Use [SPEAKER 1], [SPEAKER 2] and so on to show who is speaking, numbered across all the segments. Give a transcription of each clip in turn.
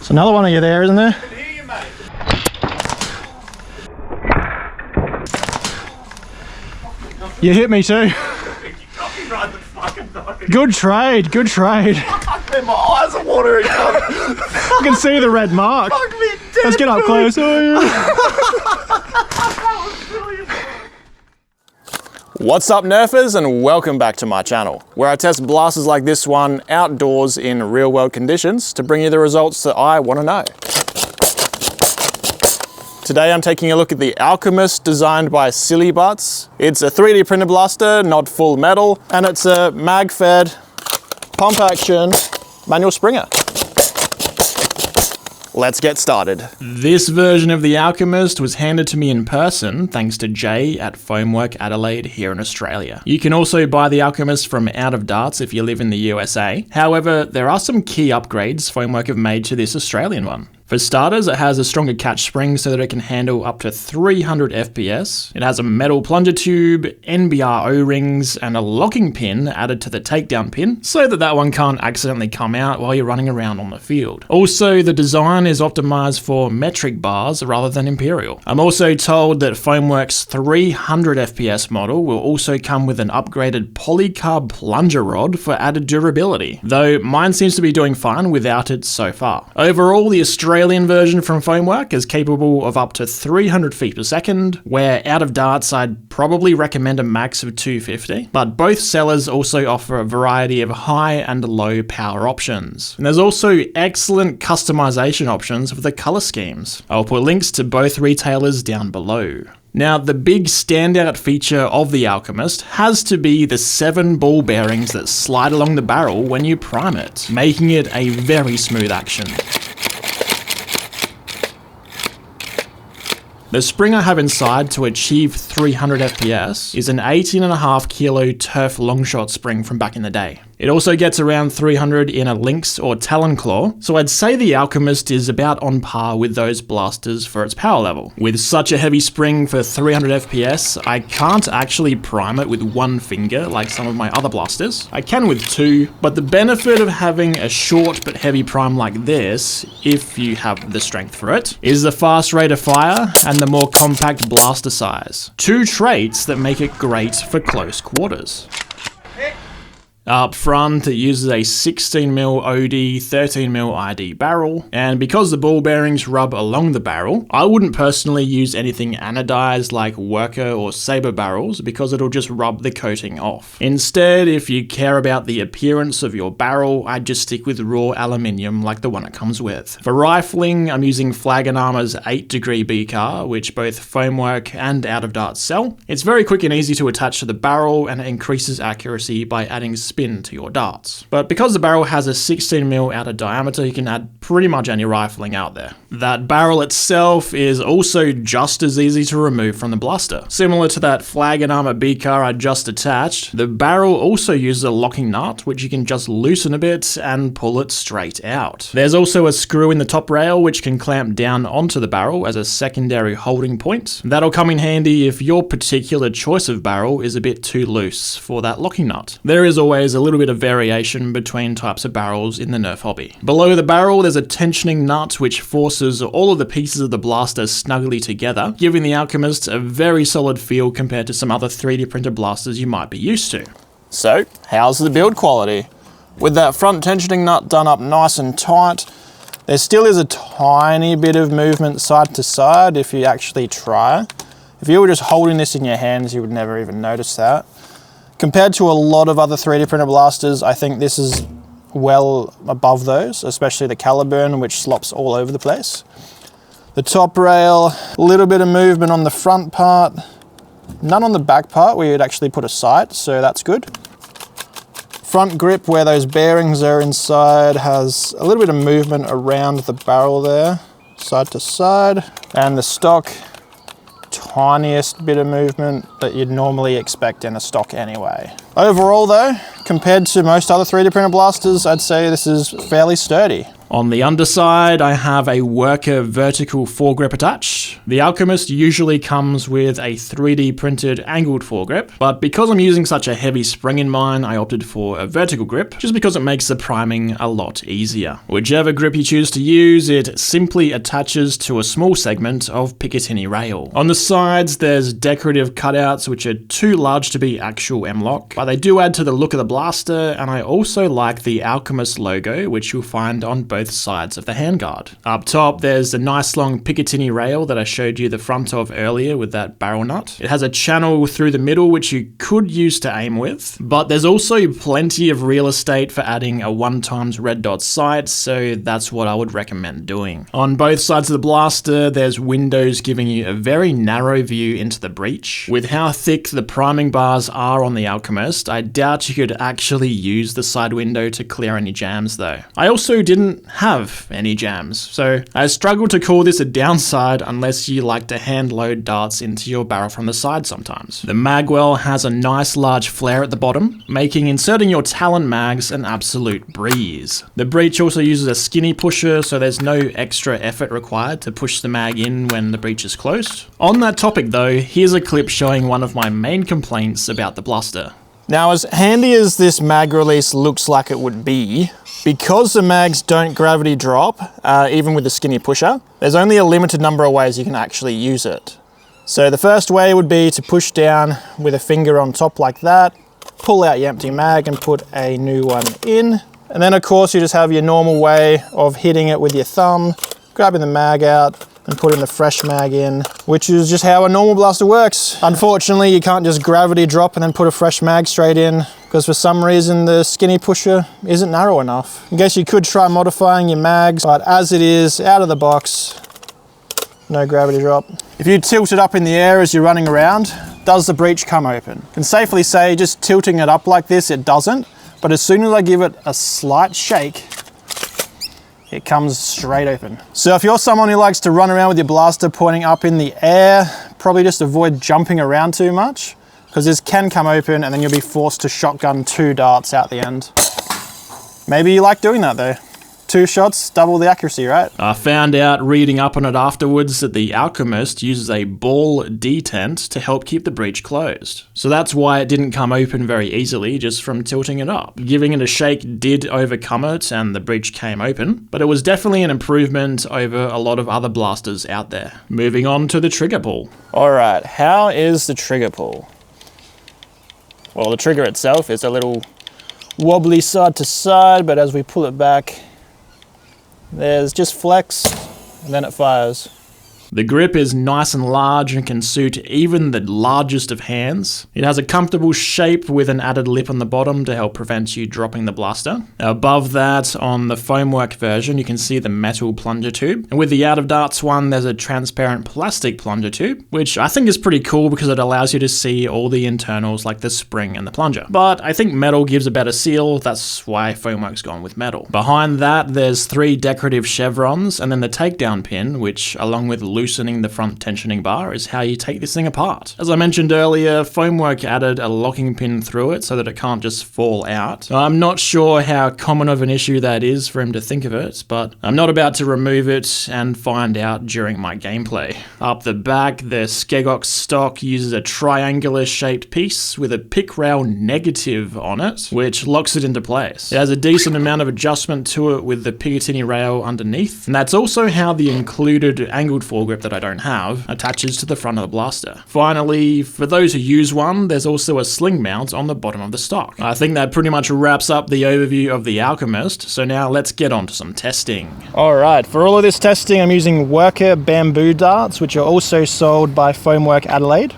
[SPEAKER 1] There's another one of you there, isn't there?
[SPEAKER 2] I can hear you, mate.
[SPEAKER 1] You hit me too. Good trade, good trade.
[SPEAKER 2] My eyes are watering.
[SPEAKER 1] I can see the red mark.
[SPEAKER 2] Fuck me dead.
[SPEAKER 1] Let's get up close. Oh, yeah.
[SPEAKER 3] What's up, Nerfers, and welcome back to my channel, where I test blasters like this one outdoors in real world conditions to bring you the results that I want to know. Today I'm taking a look at the Alchemist designed by Sillybutts. It's a 3D printed blaster, not full metal, and it's a mag-fed, pump action, manual springer. Let's get started. This version of the Alchemist was handed to me in person thanks to Jay at Foamwork Adelaide here in Australia. You can also buy the Alchemist from Out of Darts if you live in the USA. However, there are some key upgrades Foamwork have made to this Australian one. For starters, it has a stronger catch spring so that it can handle up to 300 FPS. It has a metal plunger tube, NBR O-rings, and a locking pin added to the takedown pin so that one can't accidentally come out while you're running around on the field. Also, the design is optimized for metric bars rather than imperial. I'm also told that Foamwork's 300 FPS model will also come with an upgraded polycarb plunger rod for added durability, though mine seems to be doing fine without it so far. Overall, the Australian version from Foamwork is capable of up to 300 feet per second, where out of darts I'd probably recommend a max of 250, but both sellers also offer a variety of high and low power options. And there's also excellent customization options for the color schemes. I'll put links to both retailers down below. Now, the big standout feature of the Alchemist has to be the 7 ball bearings that slide along the barrel when you prime it, making it a very smooth action. The spring I have inside to achieve 300 FPS is an 18.5 kilo Turf longshot spring from back in the day. It also gets around 300 in a Lynx or Talon Claw, so I'd say the Alchemist is about on par with those blasters for its power level. With such a heavy spring for 300 FPS, I can't actually prime it with one finger like some of my other blasters. I can with 2, but the benefit of having a short but heavy prime like this, if you have the strength for it, is the fast rate of fire and the more compact blaster size. 2 traits that make it great for close quarters. Up front, it uses a 16mm OD, 13mm ID barrel, and because the ball bearings rub along the barrel, I wouldn't personally use anything anodized like Worker or Saber barrels because it'll just rub the coating off. Instead, if you care about the appearance of your barrel, I'd just stick with raw aluminium like the one it comes with. For rifling, I'm using Flag & Armor's 8-degree BCAR, which both Foamwork and Out of Darts sell. It's very quick and easy to attach to the barrel, and it increases accuracy by adding spin to your darts. But because the barrel has a 16mm outer diameter, you can add pretty much any rifling out there. That barrel itself is also just as easy to remove from the blaster. Similar to that Flag & Armor BCAR I just attached, the barrel also uses a locking nut, which you can just loosen a bit and pull it straight out. There's also a screw in the top rail which can clamp down onto the barrel as a secondary holding point. That'll come in handy if your particular choice of barrel is a bit too loose for that locking nut. There is always a little bit of variation between types of barrels in the Nerf hobby. Below the barrel, there's a tensioning nut which forces all of the pieces of the blaster snugly together, giving the Alchemist a very solid feel compared to some other 3D printed blasters you might be used to. So, how's the build quality? With that front tensioning nut done up nice and tight, there still is a tiny bit of movement side to side if you actually try. If you were just holding this in your hands, you would never even notice that. Compared to a lot of other 3D printed blasters, I think this is well above those, especially the Caliburn, which slops all over the place. The top rail, a little bit of movement on the front part, none on the back part where you'd actually put a sight, so that's good. Front grip where those bearings are inside has a little bit of movement around the barrel there, side to side, and the stock, tiniest bit of movement that you'd normally expect in a stock anyway. Overall though, compared to most other 3D printed blasters, I'd say this is fairly sturdy. On the underside, I have a worker vertical foregrip attached. The Alchemist usually comes with a 3D printed angled foregrip, but because I'm using such a heavy spring in mine, I opted for a vertical grip, just because it makes the priming a lot easier. Whichever grip you choose to use, it simply attaches to a small segment of Picatinny rail. On the sides, there's decorative cutouts which are too large to be actual M-LOK, but they do add to the look of the blaster, and I also like the Alchemist logo, which you'll find on both sides of the handguard. Up top, there's the nice long Picatinny rail that I showed you the front of earlier with that barrel nut. It has a channel through the middle which you could use to aim with, but there's also plenty of real estate for adding a 1x red dot sight, so that's what I would recommend doing. On both sides of the blaster, there's windows giving you a very narrow view into the breech. With how thick the priming bars are on the Alchemist, I doubt you could actually use the side window to clear any jams though. I also didn't have any jams, so I struggle to call this a downside unless you like to hand load darts into your barrel from the side sometimes. The Magwell has a nice large flare at the bottom, making inserting your Talon mags an absolute breeze. The breech also uses a skinny pusher, so there's no extra effort required to push the mag in when the breech is closed. On that topic though, here's a clip showing one of my main complaints about the blaster. Now, as handy as this mag release looks like it would be, because the mags don't gravity drop, even with the skinny pusher, there's only a limited number of ways you can actually use it. So the first way would be to push down with a finger on top like that, pull out your empty mag and put a new one in. And then of course you just have your normal way of hitting it with your thumb, grabbing the mag out and putting the fresh mag in, which is just how a normal blaster works. Unfortunately, you can't just gravity drop and then put a fresh mag straight in, because for some reason the skinny pusher isn't narrow enough. I guess you could try modifying your mags, but as it is, out of the box, no gravity drop. If you tilt it up in the air as you're running around, does the breech come open? I can safely say just tilting it up like this, it doesn't, but as soon as I give it a slight shake, it comes straight open. So if you're someone who likes to run around with your blaster pointing up in the air, probably just avoid jumping around too much, because this can come open and then you'll be forced to shotgun 2 darts out the end. Maybe you like doing that though. 2 shots, double the accuracy, right? I found out reading up on it afterwards that the Alchemist uses a ball detent to help keep the breech closed. So that's why it didn't come open very easily just from tilting it up. Giving it a shake did overcome it and the breech came open, but it was definitely an improvement over a lot of other blasters out there. Moving on to the trigger pull. Alright, how is the trigger pull? Well, the trigger itself is a little wobbly side to side, but as we pull it back, there's just flex, and then it fires. The grip is nice and large and can suit even the largest of hands. It has a comfortable shape with an added lip on the bottom to help prevent you dropping the blaster. Above that, on the foamwork version, you can see the metal plunger tube. And with the out of darts one, there's a transparent plastic plunger tube, which I think is pretty cool because it allows you to see all the internals like the spring and the plunger. But I think metal gives a better seal, that's why foamwork's gone with metal. Behind that, there's 3 decorative chevrons, and then the takedown pin, which along with loosening the front tensioning bar is how you take this thing apart. As I mentioned earlier, foamwork added a locking pin through it so that it can't just fall out. I'm not sure how common of an issue that is for him to think of it, but I'm not about to remove it and find out during my gameplay. Up the back, the Skegok stock uses a triangular shaped piece with a pick rail negative on it, which locks it into place. It has a decent amount of adjustment to it with the Picatinny rail underneath, and that's also how the included angled foregrip that I don't have attaches to the front of the blaster. Finally, for those who use one, there's also a sling mount on the bottom of the stock. I think that pretty much wraps up the overview of the Alchemist, so now let's get on to some testing. Alright, for all of this testing I'm using worker bamboo darts, which are also sold by Foamwork Adelaide.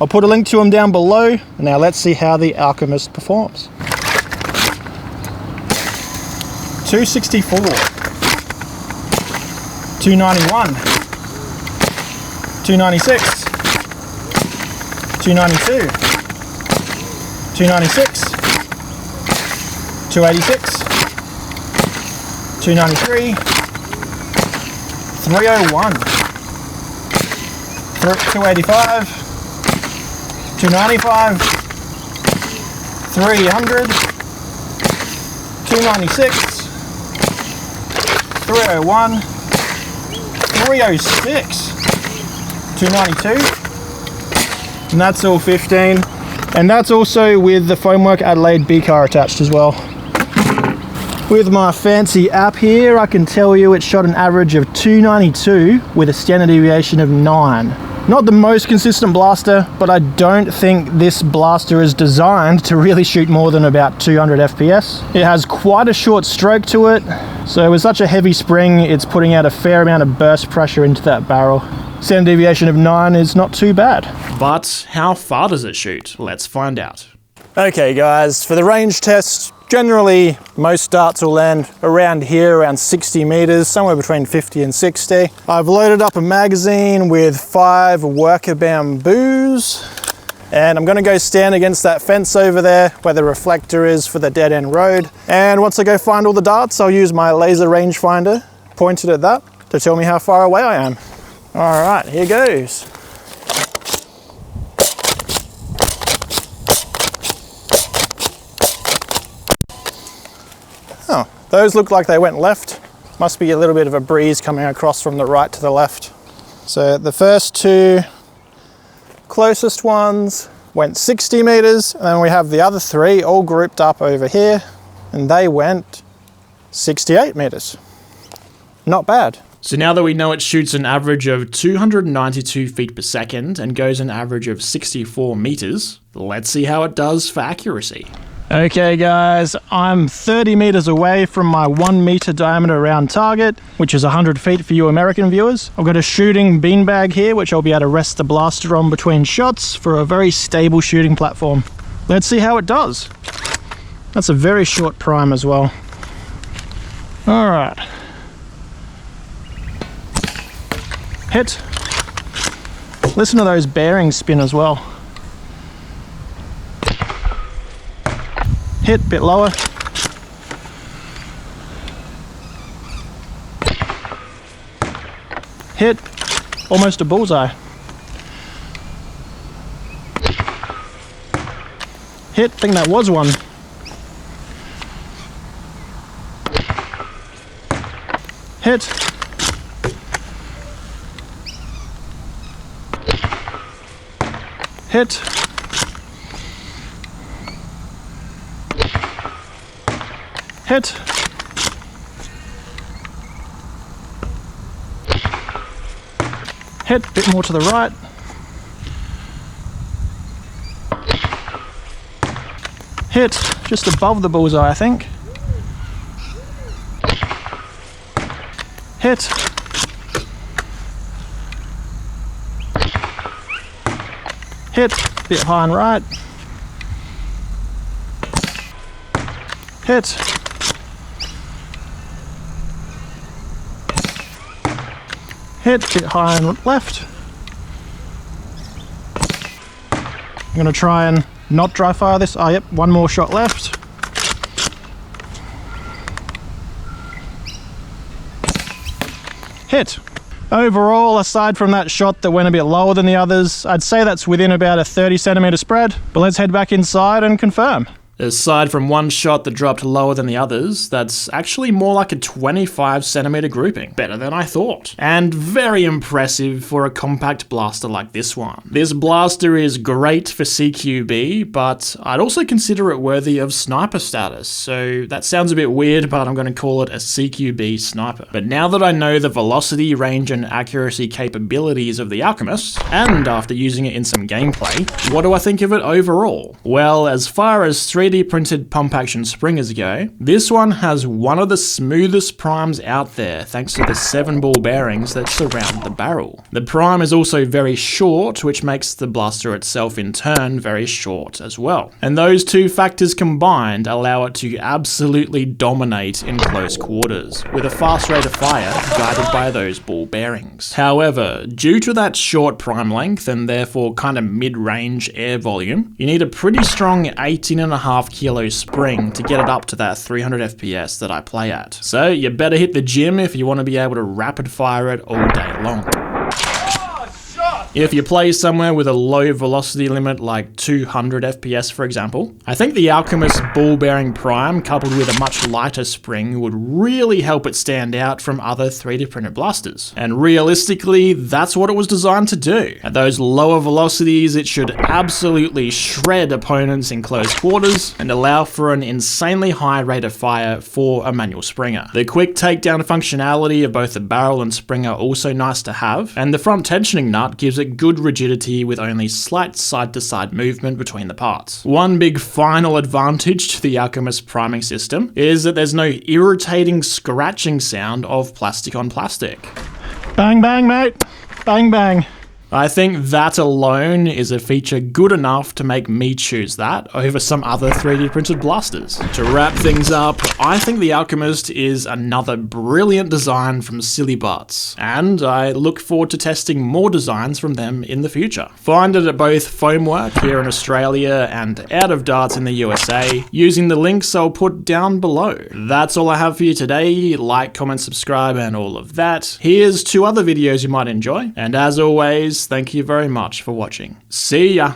[SPEAKER 3] I'll put a link to them down below. Now let's see how the Alchemist performs. 264, 291, 296, 292, 296, 286, 293, 301, 285, 295, 300, 296,
[SPEAKER 1] 301, 306, 292, and that's all 15. And that's also with the Foamwork Adelaide B-car attached as well. With my fancy app here, I can tell you it shot an average of 292 with a standard deviation of 9. Not the most consistent blaster, but I don't think this blaster is designed to really shoot more than about 200 FPS. It has quite a short stroke to it, so with such a heavy spring, it's putting out a fair amount of burst pressure into that barrel. Standard deviation of 9 is not too bad.
[SPEAKER 3] But how far does it shoot? Let's find out. Okay guys, for the range test, generally most darts will land around here, around 60 meters, somewhere between 50 and 60. I've loaded up a magazine with 5 worker bamboos, and I'm gonna go stand against that fence over there where the reflector is for the dead end road. And once I go find all the darts, I'll use my laser rangefinder pointed at that to tell me how far away I am. All right, here goes. Oh, those look like they went left. Must be a little bit of a breeze coming across from the right to the left. So the first 2 closest ones went 60 meters, and then we have the other 3 all grouped up over here, and they went 68 meters. Not bad. So now that we know it shoots an average of 292 feet per second and goes an average of 64 meters, let's see how it does for accuracy.
[SPEAKER 1] Okay guys, I'm 30 meters away from my 1 meter diameter round target, which is 100 feet for you American viewers. I've got a shooting beanbag here, which I'll be able to rest the blaster on between shots for a very stable shooting platform. Let's see how it does. That's a very short prime as well. All right. Hit. Listen to those bearings spin as well. Hit, bit lower. Hit, almost a bullseye. Hit, think that was one. Hit. Hit. Hit. Hit, bit more to the right. Hit, just above the bullseye, I think. Hit. Hit, bit high and right. Hit. Hit, bit high and left. I'm gonna try and not dry fire this. Oh, yep, one more shot left. Hit. Overall, aside from that shot that went a bit lower than the others, I'd say that's within about a 30 centimeter spread. But let's head back inside and confirm.
[SPEAKER 3] Aside from one shot that dropped lower than the others, that's actually more like a 25 centimeter grouping. Better than I thought. And very impressive for a compact blaster like this one. This blaster is great for CQB, but I'd also consider it worthy of sniper status. So that sounds a bit weird, but I'm going to call it a CQB sniper. But now that I know the velocity, range, and accuracy capabilities of the Alchemist, and after using it in some gameplay, what do I think of it overall? Well, as far as 3D printed pump action springers go, this one has one of the smoothest primes out there thanks to the 7 ball bearings that surround the barrel. The prime is also very short, which makes the blaster itself in turn very short as well. And those two factors combined allow it to absolutely dominate in close quarters, with a fast rate of fire guided by those ball bearings. However, due to that short prime length and therefore kind of mid-range air volume, you need a pretty strong 18.5 kilo spring to get it up to that 300 FPS that I play at. So you better hit the gym if you want to be able to rapid fire it all day long.
[SPEAKER 2] Oh, shot!
[SPEAKER 3] If you play somewhere with a low velocity limit like 200 FPS for example, I think the Alchemist ball bearing prime coupled with a much lighter spring would really help it stand out from other 3D printed blasters. And realistically, that's what it was designed to do. At those lower velocities, it should absolutely shred opponents in close quarters and allow for an insanely high rate of fire for a manual springer. The quick takedown functionality of both the barrel and spring are also nice to have, and the front tensioning nut gives it good rigidity with only slight side-to-side movement between the parts. One big final advantage to the Alchemist priming system is that there's no irritating scratching sound of plastic on plastic.
[SPEAKER 1] Bang, bang, mate. Bang, bang.
[SPEAKER 3] I think that alone is a feature good enough to make me choose that over some other 3D printed blasters. To wrap things up, I think the Alchemist is another brilliant design from Sillybutts, and I look forward to testing more designs from them in the future. Find it at both Foamwork here in Australia and Out of Darts in the USA, using the links I'll put down below. That's all I have for you today. Like, comment, subscribe, and all of that. Here's 2 other videos you might enjoy, and as always, thank you very much for watching. See ya!